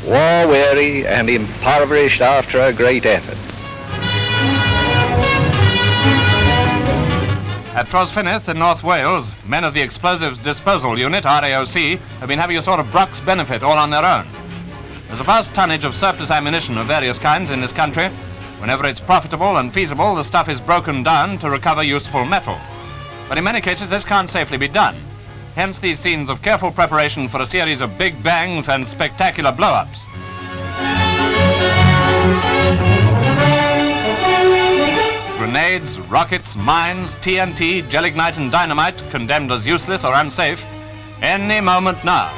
war-weary and impoverished after a great effort. At Trawsfynydd in North Wales, men of the Explosives Disposal Unit, RAOC, have been having a sort of Brock's benefit all on their own. There's a vast tonnage of surplus ammunition of various kinds in this country. Whenever it's profitable and feasible, the stuff is broken down to recover useful metal. But in many cases, this can't safely be done. Hence these scenes of careful preparation for a series of big bangs and spectacular blow-ups. Grenades, rockets, mines, TNT, gelignite and dynamite, condemned as useless or unsafe, any moment now.